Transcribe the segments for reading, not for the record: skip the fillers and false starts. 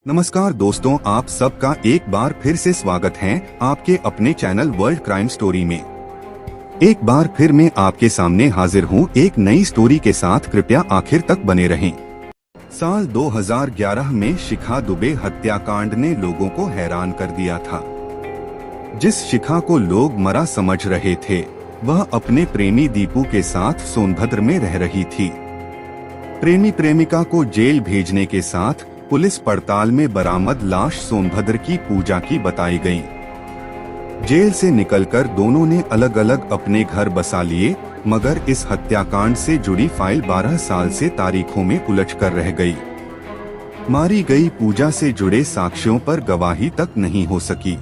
नमस्कार दोस्तों, आप सबका एक बार फिर से स्वागत है आपके अपने चैनल वर्ल्ड क्राइम स्टोरी में। एक बार फिर मैं आपके सामने हाजिर हूँ एक नई स्टोरी के साथ। कृपया आखिर तक बने रहें। साल 2011 में शिखा दुबे हत्याकांड ने लोगों को हैरान कर दिया था। जिस शिखा को लोग मरा समझ रहे थे, वह अपने प्रेमी दीपू के साथ सोनभद्र में रह रही थी। प्रेमी प्रेमिका को जेल भेजने के साथ पुलिस पड़ताल में बरामद लाश सोनभद्र की पूजा की बताई गई। जेल से निकलकर दोनों ने अलग अलग अपने घर बसा लिए, मगर इस हत्याकांड से जुड़ी फाइल 12 साल से तारीखों में उलझ कर रह गई। मारी गई पूजा से जुड़े साक्ष्यों पर गवाही तक नहीं हो सकी।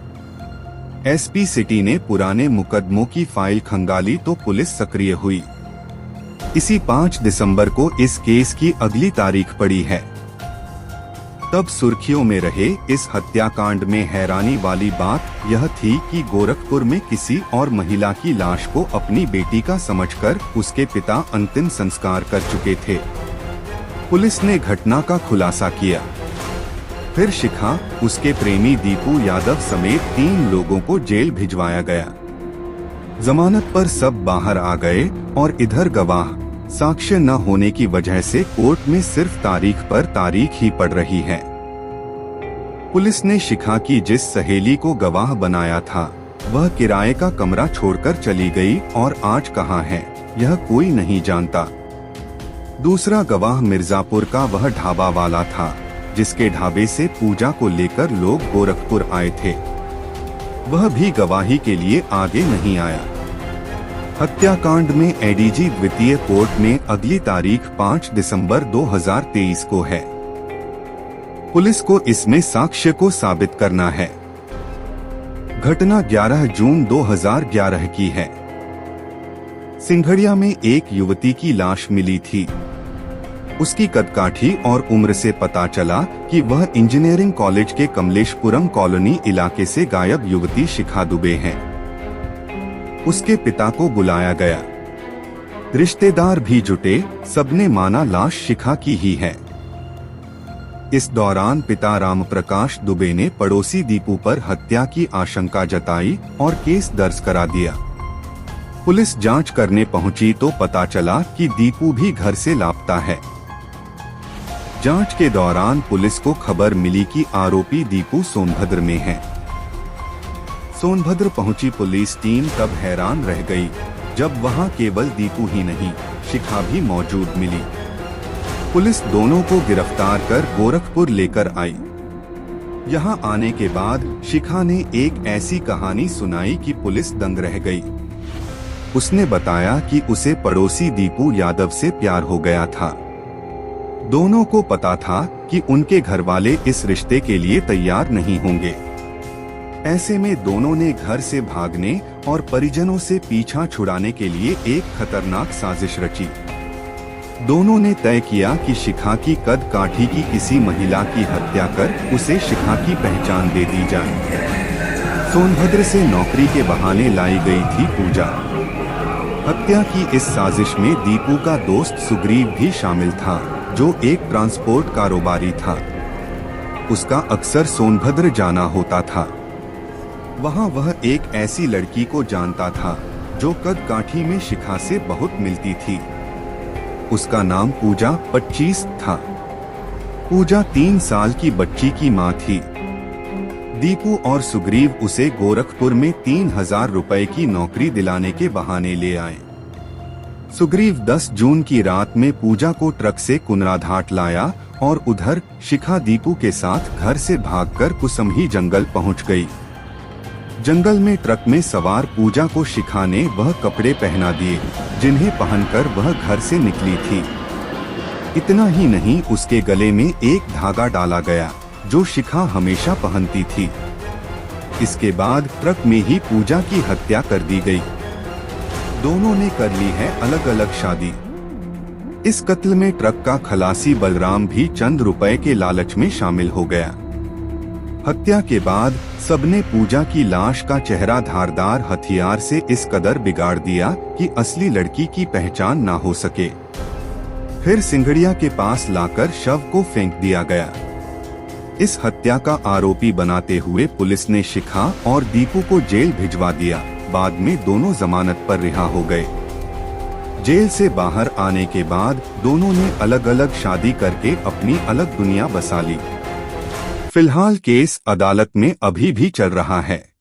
एसपी सिटी ने पुराने मुकदमों की फाइल खंगाली तो पुलिस सक्रिय हुई। इसी 5 दिसंबर को इस केस की अगली तारीख पड़ी है। तब सुर्खियों में रहे इस हत्याकांड में हैरानी वाली बात यह थी कि गोरखपुर में किसी और महिला की लाश को अपनी बेटी का समझकर उसके पिता अंतिम संस्कार कर चुके थे। पुलिस ने घटना का खुलासा किया। फिर शिखा, उसके प्रेमी दीपू यादव समेत 3 लोगों को जेल भिजवाया गया। जमानत पर सब बाहर आ गए और इधर गवाह साक्ष्य न होने की वजह से कोर्ट में सिर्फ तारीख पर तारीख ही पड़ रही है। पुलिस ने शिखा की जिस सहेली को गवाह बनाया था, वह किराए का कमरा छोड़कर चली गई और आज कहाँ है यह कोई नहीं जानता। दूसरा गवाह मिर्जापुर का वह ढाबा वाला था जिसके ढाबे से पूजा को लेकर लोग गोरखपुर आए थे। वह भी गवाही के लिए आगे नहीं आया। हत्याकांड में एडीजी द्वितीय कोर्ट में अगली तारीख 5 दिसंबर 2023 को है। पुलिस को इसमें साक्ष्य को साबित करना है। घटना 11 जून 2011 की है। सिंघड़िया में एक युवती की लाश मिली थी। उसकी कदकाठी और उम्र से पता चला कि वह इंजीनियरिंग कॉलेज के कमलेशपुरम कॉलोनी इलाके से गायब युवती शिखा दुबे है। उसके पिता को बुलाया गया। रिश्तेदार भी जुटे, सबने माना लाश शिखा की ही है। इस दौरान पिता राम प्रकाश दुबे ने पड़ोसी दीपू पर हत्या की आशंका जताई और केस दर्ज करा दिया। पुलिस जांच करने पहुंची तो पता चला कि दीपू भी घर से लापता है। जांच के दौरान पुलिस को खबर मिली कि आरोपी दीपू सोनभद्र में है। सोनभद्र पहुंची पुलिस टीम तब हैरान रह गई जब वहां केवल दीपू ही नहीं, शिखा भी मौजूद मिली। पुलिस दोनों को गिरफ्तार कर गोरखपुर लेकर आई। यहां आने के बाद शिखा ने एक ऐसी कहानी सुनाई कि पुलिस दंग रह गई। उसने बताया कि उसे पड़ोसी दीपू यादव से प्यार हो गया था। दोनों को पता था कि उनके घरवाले इस रिश्ते के लिए तैयार नहीं होंगे। ऐसे में दोनों ने घर से भागने और परिजनों से पीछा छुड़ाने के लिए एक खतरनाक साजिश रची। दोनों ने तय किया कि शिखा की कद काठी की किसी महिला की हत्या कर उसे शिखा की पहचान दे दी जाए। सोनभद्र से नौकरी के बहाने लाई गई थी पूजा। हत्या की इस साजिश में दीपू का दोस्त सुग्रीव भी शामिल था, जो एक ट्रांसपोर्ट कारोबारी था। उसका अक्सर सोनभद्र जाना होता था। वहाँ वह एक ऐसी लड़की को जानता था जो कद काठी में शिखा से बहुत मिलती थी। उसका नाम पूजा 25 था। पूजा 3 साल की बच्ची की माँ थी। दीपू और सुग्रीव उसे गोरखपुर में 3000 रुपए की नौकरी दिलाने के बहाने ले आए। सुग्रीव 10 जून की रात में पूजा को ट्रक से कुनराघाट लाया और उधर शिखा दीपू के साथ घर से भागकर कुसमही जंगल पहुंच गई। जंगल में ट्रक में सवार पूजा को शिखा ने वह कपड़े पहना दिए जिन्हें पहनकर वह घर से निकली थी। इतना ही नहीं, उसके गले में एक धागा डाला गया जो शिखा हमेशा पहनती थी। इसके बाद ट्रक में ही पूजा की हत्या कर दी गई। दोनों ने कर ली है अलग अलग शादी। इस कत्ल में ट्रक का खलासी बलराम भी चंद रुपए के लालच में शामिल हो गया। हत्या के बाद सबने पूजा की लाश का चेहरा धारदार हथियार से इस कदर बिगाड़ दिया कि असली लड़की की पहचान ना हो सके। फिर सिंघड़िया के पास लाकर शव को फेंक दिया गया। इस हत्या का आरोपी बनाते हुए पुलिस ने शिखा और दीपू को जेल भिजवा दिया। बाद में दोनों जमानत पर रिहा हो गए। जेल से बाहर आने के बाद दोनों ने अलग अलग शादी करके अपनी अलग दुनिया बसा ली। फिलहाल केस अदालत में अभी भी चल रहा है।